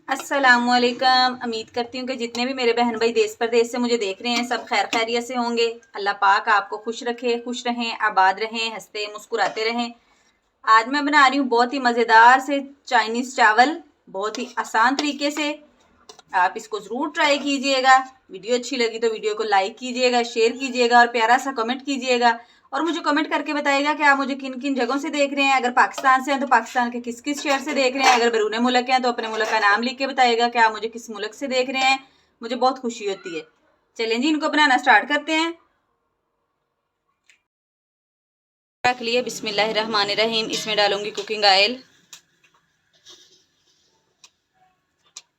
अस्सलामुअलैकुम। उम्मीद करती हूँ कि जितने भी मेरे बहन भाई देश प्रदेश से मुझे देख रहे हैं सब खैर खैरियत से होंगे। अल्लाह पाक आपको खुश रखे, खुश रहें, आबाद रहें, हंसते मुस्कुराते रहें। आज मैं बना रही हूँ बहुत ही मज़ेदार से चाइनीज़ चावल, बहुत ही आसान तरीके से। आप इसको ज़रूर ट्राई कीजिएगा। वीडियो अच्छी लगी तो वीडियो को लाइक कीजिएगा, शेयर कीजिएगा और प्यारा सा कमेंट कीजिएगा। और मुझे कमेंट करके बताइएगा कि आप मुझे किन किन जगहों से देख रहे हैं। अगर पाकिस्तान से हैं तो पाकिस्तान के किस किस शहर से देख रहे हैं। अगर बैरून मुल्क हैं तो अपने मुल्क का नाम लिख के बताइएगा कि आप मुझे किस मुल्क से देख रहे हैं। मुझे बहुत खुशी होती है। चलें जी, इनको बनाना स्टार्ट करते हैं। रख लिए, बिस्मिल्लाहिर्रहमानिर्रहीम। इसमें डालूंगी कुकिंग ऑयल।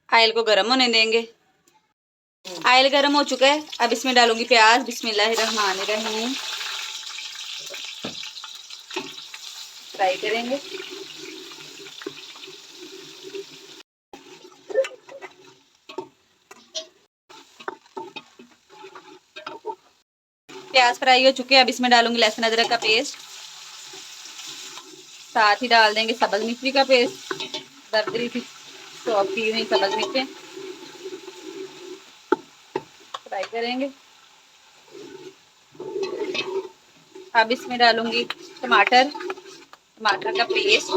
ऑयल को गर्म होने देंगे। ऑयल गर्म हो चुका है, अब इसमें डालूंगी प्याज। बिस्मिल्लाहिर्रहमानिर्रहीम। फ्राई करेंगे। प्याज फ्राई हो चुके हैं, अब इसमें डालूंगी लहसुन अदरक का पेस्ट। साथ ही डाल देंगे सब्ज मिर्ची का पेस्ट, दरदरी सी चॉप की हुई सब्ज मिर्चें। फ्राई करेंगे। अब इसमें डालूंगी टमाटर, टमाटर का पेस्ट।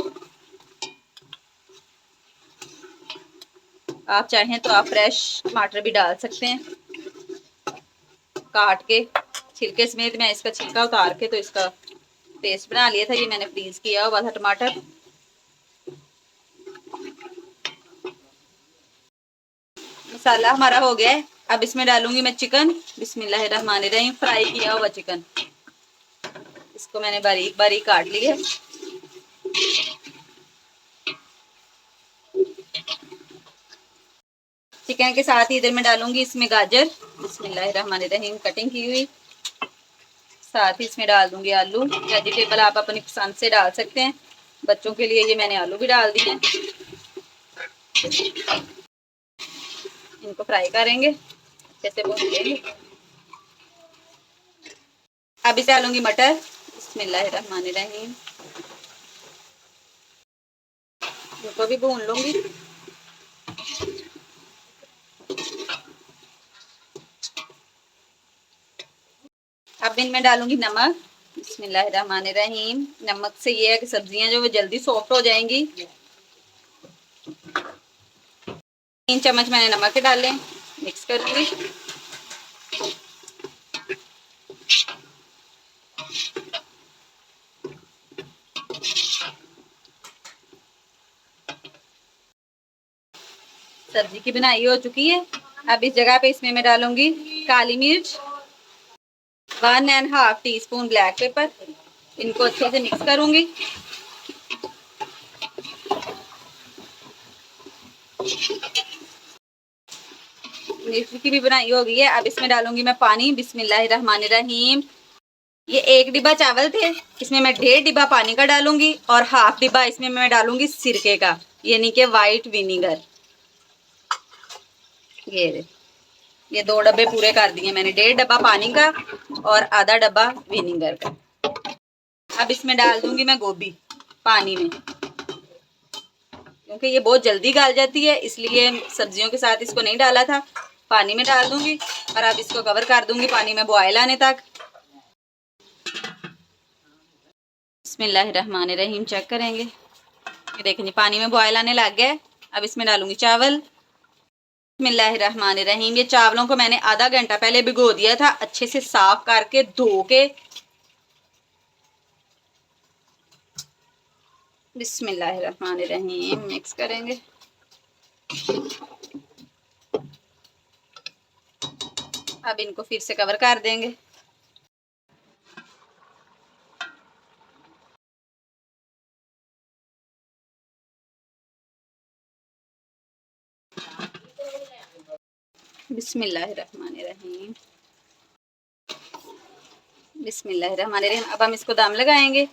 आप चाहें तो आप फ्रेश टमाटर भी डाल सकते हैं, काट के छिलके समेत। मैं इसका छिलका उतार के तो इसका पेस्ट बना लिया था। ये मैंने फ्रीज किया हुआ था टमाटर। मसाला हमारा हो गया है, अब इसमें डालूंगी मैं चिकन। बिस्मिल्लाहिर्रहमानिर्रहीम। फ्राई किया हुआ चिकन, इसको मैंने बारीक बारीक काट लिया है। चिकन के साथ ही इधर मैं डालूंगी इसमें गाजर। बिस्मिल्लाहिर्रहमानिर्रहीम, कटिंग की हुई। साथ ही इसमें डाल दूंगी आलू। वेजिटेबल आप अपनी पसंद से डाल सकते हैं। बच्चों के लिए ये मैंने आलू भी डाल दिए हैं। इनको फ्राई करेंगे, अच्छे से भून लेंगे। अब इसे डालूंगी मटर। बिस्मिल्लाहिर्रहमानिर्रहीम। इनको भी भून लूंगी। अब इनमें डालूंगी नमक। बिस्मिल्लाहिर्रहमानिर्रहीम। नमक से ये है कि सब्जियां जो वो जल्दी सॉफ्ट हो जाएंगी। 3 चम्मच मैंने नमक के डाले, मिक्स करूंगी। सब्जी की बनाई हो चुकी है। अब इस जगह पे इसमें मैं डालूंगी काली मिर्च, 1½ टीस्पून ब्लैक पेपर। इनको अच्छे से मिक्स करूंगी। मिर्च की भी बनाई हो गई है, अब इसमें डालूंगी मैं पानी। बिस्मिल्लाहिर्रहमानिर्रहीम। ये 1 डिब्बा चावल थे, इसमें मैं 1.5 डिब्बा पानी का डालूंगी और 1/2 डिब्बा इसमें मैं डालूंगी सिरके का, यानी कि वाइट विनीगर। ये 2 डब्बे पूरे कर दिए मैंने, 1.5 डब्बा पानी का और आधा डब्बा विनीगर का। अब इसमें डाल दूंगी मैं गोभी पानी में, क्योंकि ये बहुत जल्दी गल जाती है, इसलिए सब्जियों के साथ इसको नहीं डाला था। पानी में डाल दूंगी और अब इसको कवर कर दूंगी पानी में बॉयल आने तक। बिस्मिल्लाहिर्रहमानिर्रहीम। चेक करेंगे, ये देखें जी पानी में बॉयल आने लग गया है। अब इसमें डालूंगी चावल। बिस्मिल्लाहिर्रहमानिर्रहीम। ये चावलों को मैंने आधा घंटा पहले भिगो दिया था, अच्छे से साफ करके धो के। बिस्मिल्लाहिर्रहमानिर्रहीम। मिक्स करेंगे। अब इनको फिर से कवर कर देंगे। बिस्मिल्लाहिर्रहमानिर्रहीम। बिस्मिल्लाहिर्रहमानिर्रहीम। अब हम इसको दम लगाएंगे।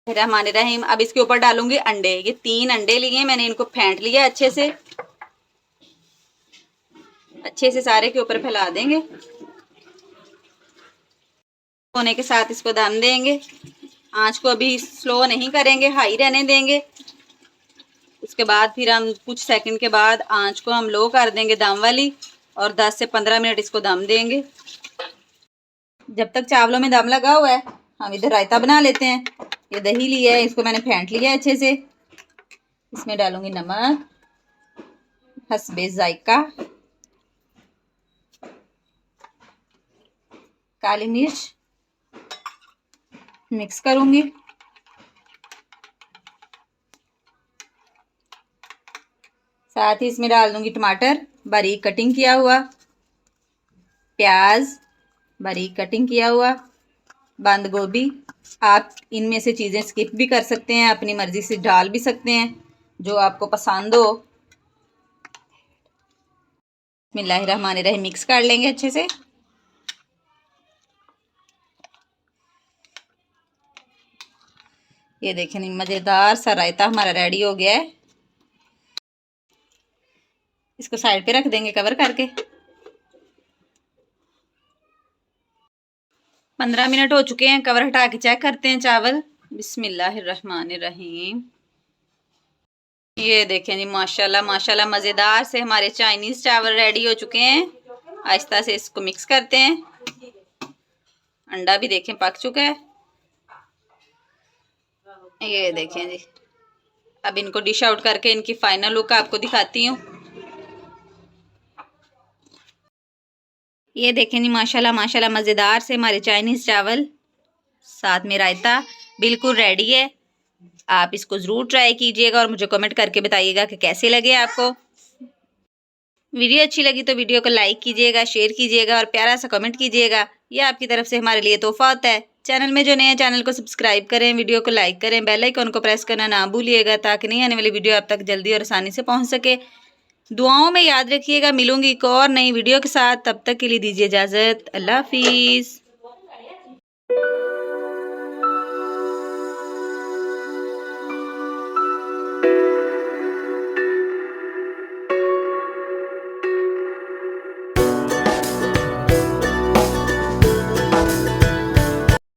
रहमानिर्रहीम। अब इसके ऊपर डालूंगी अंडे। ये 3 अंडे लिए मैंने, इनको फेंट लिया अच्छे से सारे के ऊपर फैला देंगे। होने के साथ इसको दम देंगे। आंच को अभी स्लो नहीं करेंगे, हाई रहने देंगे। उसके बाद फिर हम कुछ सेकंड के बाद आंच को हम लो कर देंगे दम वाली, और 10 से 15 मिनट इसको दम देंगे। जब तक चावलों में दम लगा हुआ है हम इधर रायता बना लेते हैं। ये दही लिया है, इसको मैंने फेंट लिया है अच्छे से। इसमें डालूंगी नमक हस्बे जायका, काली मिर्च, मिक्स करूंगी। साथ ही इसमें डाल दूंगी टमाटर बारीक कटिंग किया हुआ, प्याज बारीक कटिंग किया हुआ, बंद गोभी। आप इनमें से चीज़ें स्किप भी कर सकते हैं, अपनी मर्ज़ी से डाल भी सकते हैं, जो आपको पसंद हो। बिस्मिल्लाहिर्रहमानिर्रहीम मिक्स कर लेंगे अच्छे से। ये देखें मज़ेदार सा रायता हमारा रेडी हो गया है। इसको साइड पे रख देंगे कवर करके। 15 मिनट हो चुके हैं, कवर हटा के चेक करते हैं चावल। बिस्मिल्लाहिर्रहमानिर्रहीम। ये देखें जी माशाल्लाह माशाल्लाह मज़ेदार से हमारे चाइनीज़ चावल रेडी हो चुके हैं। आहिस्ता से इसको मिक्स करते हैं। अंडा भी देखें पक चुका है। ये देखें जी, अब इनको डिश आउट करके इनकी फाइनल लुक आपको दिखाती हूँ। ये देखें जी माशाल्लाह माशाल्लाह मज़ेदार से हमारे चाइनीज़ चावल साथ में रायता बिल्कुल रेडी है। आप इसको ज़रूर ट्राई कीजिएगा और मुझे कमेंट करके बताइएगा कि कैसे लगे आपको। वीडियो अच्छी लगी तो वीडियो को लाइक कीजिएगा, शेयर कीजिएगा और प्यारा सा कमेंट कीजिएगा। यह आपकी तरफ से हमारे लिए तोहफा होता है। चैनल में जो नए हैं चैनल को सब्सक्राइब करें, वीडियो को लाइक करें, बेल आइकन को प्रेस करना ना भूलिएगा ताकि नई आने वाली वीडियो आप तक जल्दी और आसानी से पहुँच सके। दुआओं में याद रखिएगा। मिलूंगी एक और नई वीडियो के साथ, तब तक के लिए दीजिए इजाज़त। अल्लाह हाफिज़।